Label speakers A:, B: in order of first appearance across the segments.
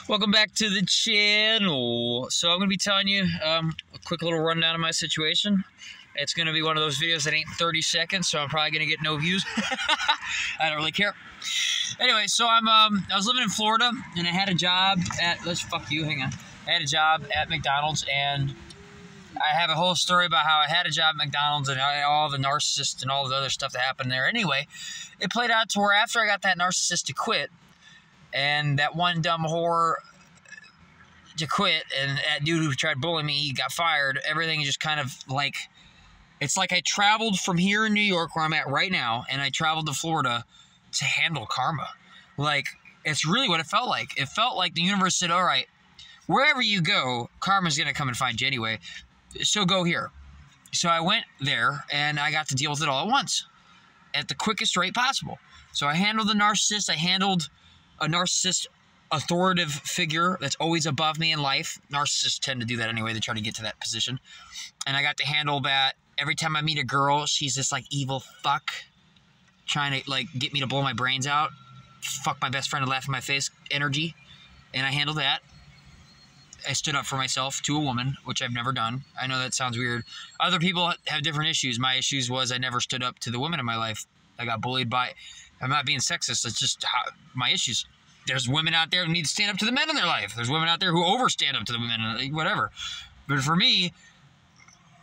A: Welcome back to the channel. So I'm going to be telling you a quick little rundown of my situation. It's going to be one of those videos that ain't 30 seconds, so I'm probably going to get no views. I don't really care. Anyway, so I was living in Florida, and I had a job at, I had a job at McDonald's, and I have a whole story about how I had a job at McDonald's and all the narcissists and all the other stuff that happened there. Anyway, it played out to where after I got that narcissist to quit, and that one dumb whore to quit, and that dude who tried bullying me, he got fired. Everything is just kind of like, it's like I traveled from here in New York, where I'm at right now, and I traveled to Florida to handle karma. Like, it's really what it felt like. It felt like the universe said, all right, wherever you go, karma's going to come and find you anyway, so go here. So I went there, and I got to deal with it all at once, at the quickest rate possible. So I handled the narcissist. I handled a narcissist authoritative figure that's always above me in life. Narcissists tend to do that anyway. They try to get to that position. And I got to handle that. Every time I meet a girl, she's this like evil fuck trying to like get me to blow my brains out. Fuck my best friend and laugh in my face energy. And I handled that. I stood up for myself to a woman, which I've never done. I know that sounds weird. Other people have different issues. My issues was I never stood up to the women in my life. I got bullied by... I'm not being sexist. It's just my issues. There's women out there who need to stand up to the men in their life. There's women out there who overstand up to the women, whatever. But for me,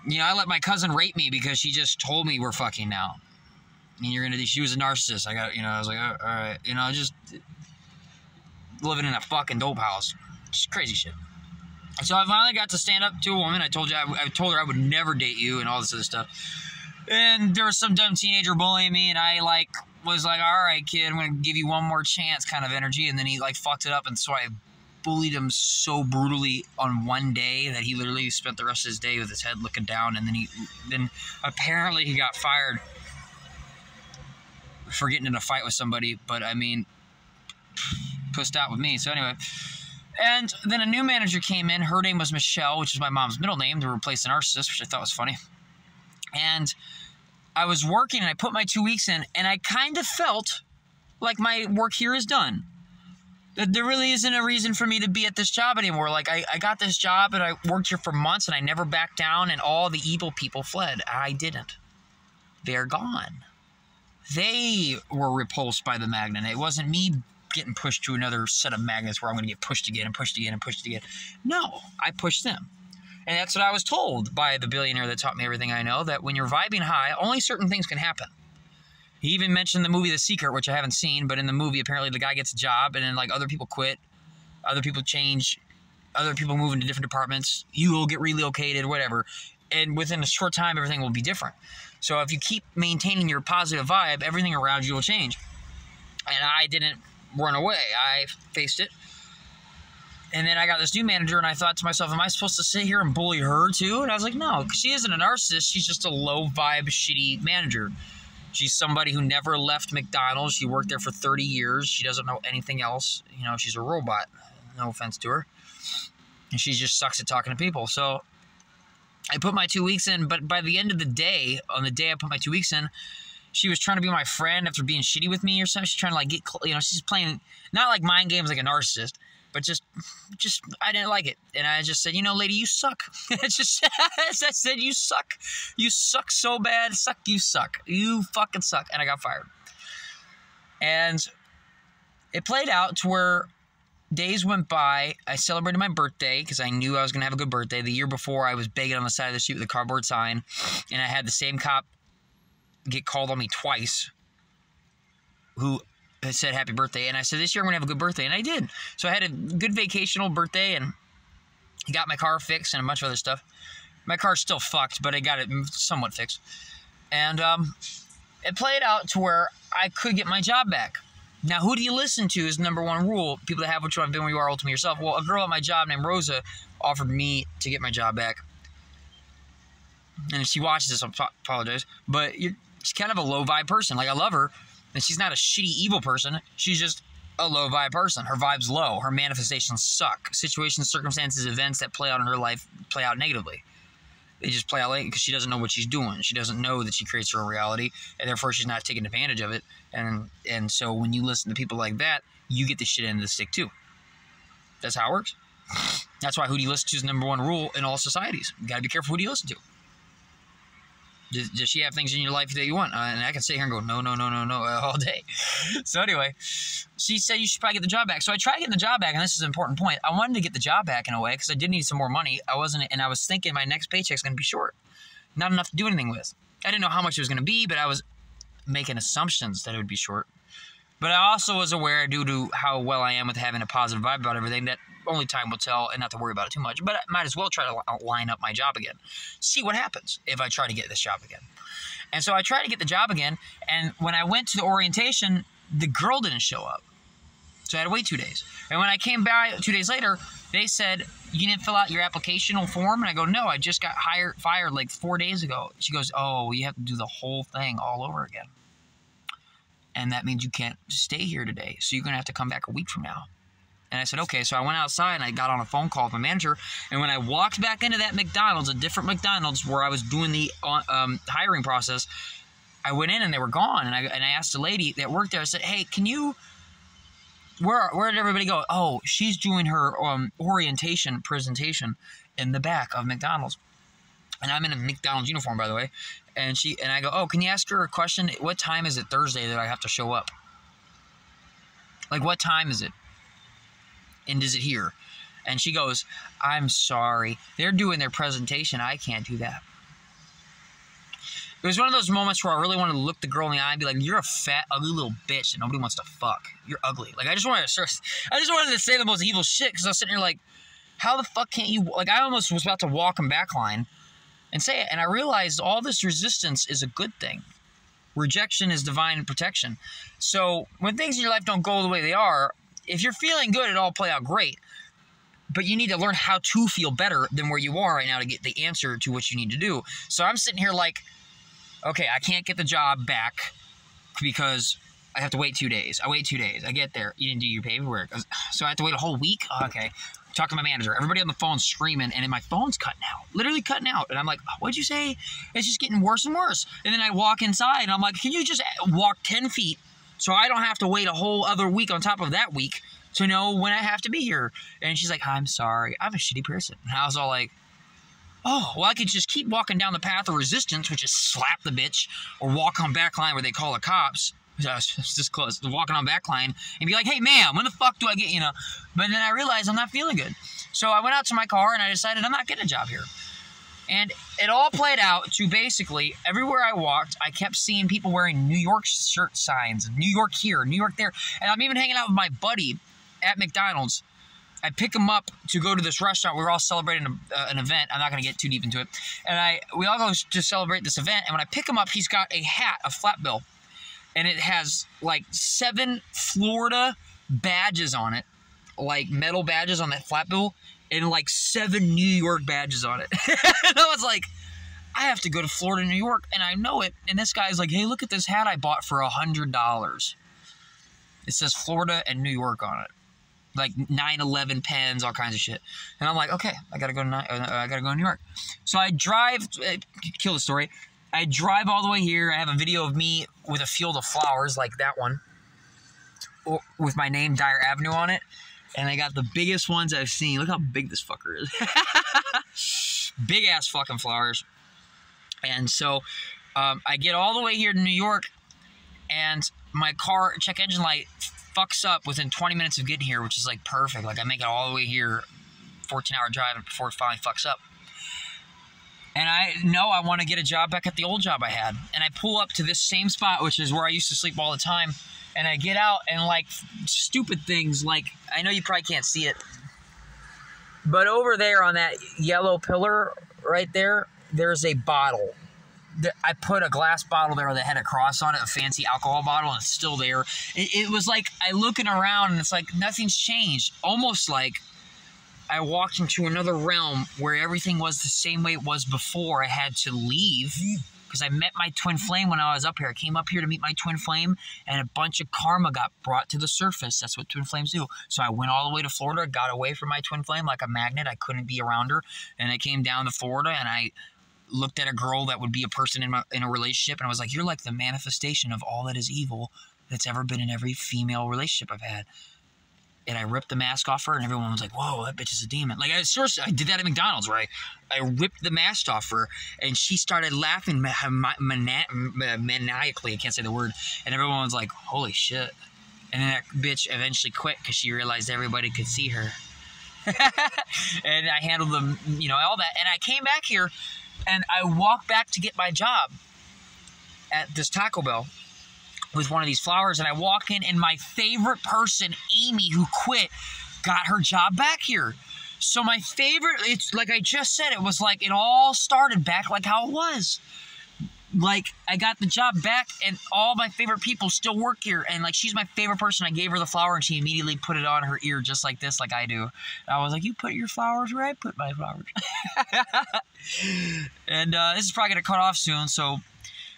A: you know, I let my cousin rape me because she just told me we're fucking now. And she was a narcissist. I was like, all right, just living in a fucking dope house. Just crazy shit. So I finally got to stand up to a woman. I told her I would never date you and all this other stuff. And there was some dumb teenager bullying me, and I was like, all right, kid, I'm going to give you one more chance kind of energy. And then he fucked it up, and so I bullied him so brutally on one day that he literally spent the rest of his day with his head looking down. And then apparently he got fired for getting in a fight with somebody, but I mean, pussed out with me. So anyway, and then a new manager came in. Her name was Michelle, which is my mom's middle name, to replace the narcissist, which I thought was funny. And I was working, and I put my 2 weeks in, and I kind of felt like my work here is done. That there really isn't a reason for me to be at this job anymore. Like, I got this job, and I worked here for months, and I never backed down, and all the evil people fled. I didn't. They're gone. They were repulsed by the magnet. It wasn't me getting pushed to another set of magnets where I'm going to get pushed again and pushed again and pushed again. No, I pushed them. And that's what I was told by the billionaire that taught me everything I know, that when you're vibing high, only certain things can happen. He even mentioned the movie The Secret, which I haven't seen, but in the movie, apparently the guy gets a job, and then other people quit, other people change, other people move into different departments, you will get relocated, whatever. And within a short time, everything will be different. So if you keep maintaining your positive vibe, everything around you will change. And I didn't run away. I faced it. And then I got this new manager, and I thought to myself, am I supposed to sit here and bully her too? And I was like, no, she isn't a narcissist. She's just a low-vibe, shitty manager. She's somebody who never left McDonald's. She worked there for 30 years. She doesn't know anything else. She's a robot. No offense to her. And she just sucks at talking to people. So I put my 2 weeks in, but by the end of the day, on the day I put my 2 weeks in, she was trying to be my friend after being shitty with me or something. She's trying to she's playing, not like mind games like a narcissist, but just I didn't like it. And I just said, lady, you suck. I said, you suck. You suck so bad. You suck. You fucking suck. And I got fired. And it played out to where days went by. I celebrated my birthday because I knew I was going to have a good birthday. The year before, I was begging on the side of the street with a cardboard sign. And I had the same cop get called on me twice who said happy birthday, and I said, this year I'm gonna have a good birthday, and I did. So I had a good vacational birthday, and got my car fixed and a bunch of other stuff. My car's still fucked, but I got it somewhat fixed. And it played out to where I could get my job back. Now, who do you listen to is the number one rule. People that have what you have been where you are ultimately yourself. Well, a girl at my job named Rosa offered me to get my job back. And if she watches this, I apologize. But she's kind of a low-vibe person. Like, I love her. And she's not a shitty, evil person. She's just a low-vibe person. Her vibe's low. Her manifestations suck. Situations, circumstances, events that play out in her life play out negatively. They just play out late because she doesn't know what she's doing. She doesn't know that she creates her own reality, and therefore she's not taking advantage of it. And so when you listen to people like that, you get the shit end of the stick too. That's how it works. That's why who do you listen to is the number one rule in all societies. You got to be careful who do you listen to. Does she have things in your life that you want? And I can sit here and go, no, all day. So anyway, she said you should probably get the job back. So I tried getting the job back, and this is an important point. I wanted to get the job back in a way because I did need some more money. I was thinking my next paycheck's going to be short. Not enough to do anything with. I didn't know how much it was going to be, but I was making assumptions that it would be short. But I also was aware, due to how well I am with having a positive vibe about everything, that only time will tell and not to worry about it too much. But I might as well try to line up my job again. See what happens if I try to get this job again. And so I tried to get the job again, and when I went to the orientation, the girl didn't show up. So I had to wait 2 days. And when I came by 2 days later, they said, you didn't fill out your applicational form? And I go, no, I just got fired like 4 days ago. She goes, oh, you have to do the whole thing all over again. And that means you can't stay here today. So you're going to have to come back a week from now. And I said, okay. So I went outside and I got on a phone call with my manager. And when I walked back into that McDonald's, a different McDonald's where I was doing the hiring process, I went in and they were gone. And I asked the lady that worked there, I said, hey, can you, where did everybody go? Oh, she's doing her orientation presentation in the back of McDonald's. And I'm in a McDonald's uniform, by the way. And I go, oh, can you ask her a question? What time is it Thursday that I have to show up? Like, what time is it? And is it here? And she goes, I'm sorry. They're doing their presentation. I can't do that. It was one of those moments where I really wanted to look the girl in the eye and be like, you're a fat, ugly little bitch that nobody wants to fuck. You're ugly. Like, I just wanted to say the most evil shit because I was sitting here like, how the fuck can't you? Like, I almost was about to walk him back line and say it. And I realized all this resistance is a good thing. Rejection is divine protection. So when things in your life don't go the way they are, if you're feeling good, it'll all play out great. But you need to learn how to feel better than where you are right now to get the answer to what you need to do. So I'm sitting here like, okay, I can't get the job back because I have to wait 2 days. I wait 2 days. I get there. You didn't do your paperwork. So I have to wait a whole week? Oh, okay. Talk to my manager. Everybody on the phone screaming, and then my phone's cutting out. Literally cutting out. And I'm like, what'd you say? It's just getting worse and worse. And then I walk inside, and I'm like, can you just walk 10 feet so I don't have to wait a whole other week on top of that week to know when I have to be here? And she's like, I'm sorry. I'm a shitty person. And I was all like, oh, well, I could just keep walking down the path of resistance, which is slap the bitch, or walk on back line where they call the cops. It's this close. Walking on back line and be like, hey, ma'am, when the fuck do I get, But then I realized I'm not feeling good. So I went out to my car and I decided I'm not getting a job here. And it all played out to basically everywhere I walked, I kept seeing people wearing New York shirt signs, New York here, New York there. And I'm even hanging out with my buddy at McDonald's. I pick him up to go to this restaurant. We were all celebrating an event. I'm not going to get too deep into it. And we all go to celebrate this event. And when I pick him up, he's got a hat, a flat bill. And it has like 7 Florida badges on it, like metal badges on that flat bill, and like 7 New York badges on it. And I was like, I have to go to Florida, New York, and I know it. And this guy's like, hey, look at this hat I bought for $100. It says Florida and New York on it. Like 9/11 pens, all kinds of shit. And I'm like, okay, I gotta go to New York. So I drive, kill the story. I drive all the way here. I have a video of me with a field of flowers like that one with my name, Dyer Avenue, on it. And I got the biggest ones I've seen. Look how big this fucker is. Big ass fucking flowers. And so I get all the way here to New York, and my car check engine light fucks up within 20 minutes of getting here, which is like perfect. Like I make it all the way here, 14-hour drive before it finally fucks up. And I know I want to get a job back at the old job I had. And I pull up to this same spot, which is where I used to sleep all the time. And I get out and like stupid things like, I know you probably can't see it, but over there on that yellow pillar right there, there's a bottle. I put a glass bottle there that had a cross on it, a fancy alcohol bottle, and it's still there. It was like I looking around and it's like nothing's changed. Almost like I walked into another realm where everything was the same way it was before I had to leave, because I met my twin flame when I was up here. I came up here to meet my twin flame, and a bunch of karma got brought to the surface. That's what twin flames do. So I went all the way to Florida, got away from my twin flame like a magnet. I couldn't be around her. And I came down to Florida, and I looked at a girl that would be a person in a relationship, and I was like, you're like the manifestation of all that is evil that's ever been in every female relationship I've had. and I ripped the mask off her, and everyone was like, whoa, that bitch is a demon. Like, I did that at McDonald's, right? I ripped the mask off her, and she started laughing maniacally. I can't say the word. And everyone was like, holy shit. And then that bitch eventually quit because she realized everybody could see her. And I handled them, you know, all that. And I came back here, and I walked back to get my job at this Taco Bell with one of these flowers, and I walk in, and my favorite person, Amy, who quit, got her job back here. So my favorite, it's like I just said, it was like it all started back like how it was. Like, I got the job back, and all my favorite people still work here, and like, she's my favorite person. I gave her the flower, and she immediately put it on her ear just like this, like I do. And I was like, you put your flowers where I put my flowers. And this is probably going to cut off soon, so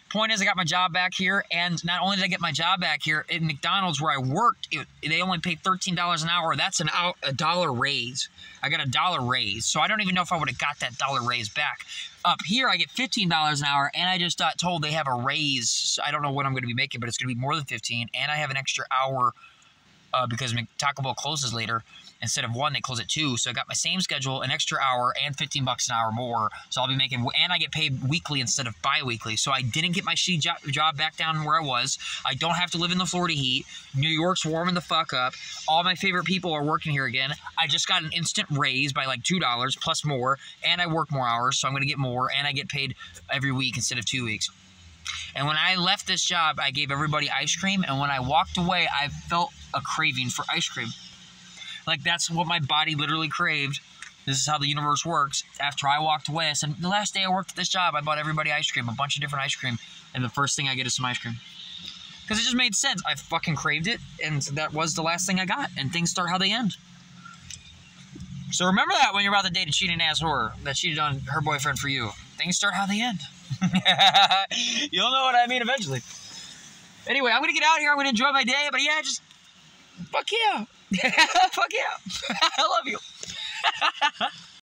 A: point is, I got my job back here, and not only did I get my job back here, at McDonald's where I worked, they only paid $13 an hour. That's a $1 raise. I got a $1 raise, so I don't even know if I would have got that $1 raise back. Up here, I get $15 an hour, and I just got told they have a raise. So I don't know what I'm going to be making, but it's going to be more than 15, and I have an extra hour because Taco Bell closes later. Instead of 1, they close at 2. So I got my same schedule, an extra hour, and $15 an hour more. So I'll be making, and I get paid weekly instead of bi-weekly. So I didn't get my shitty job back down where I was. I don't have to live in the Florida heat. New York's warming the fuck up. All my favorite people are working here again. I just got an instant raise by like $2 plus more, and I work more hours, so I'm going to get more, and I get paid every week instead of 2 weeks. And when I left this job, I gave everybody ice cream, and when I walked away, I felt a craving for ice cream. Like, that's what my body literally craved. This is how the universe works. After I walked away, I said, the last day I worked at this job, I bought everybody ice cream, a bunch of different ice cream, and the first thing I get is some ice cream. Because it just made sense. I fucking craved it, and that was the last thing I got, and things start how they end. So remember that when you're about to date a cheating ass whore that cheated on her boyfriend for you. Things start how they end. You'll know what I mean eventually. Anyway, I'm going to get out here. I'm going to enjoy my day, but yeah, just fuck yeah. Fuck yeah. I love you.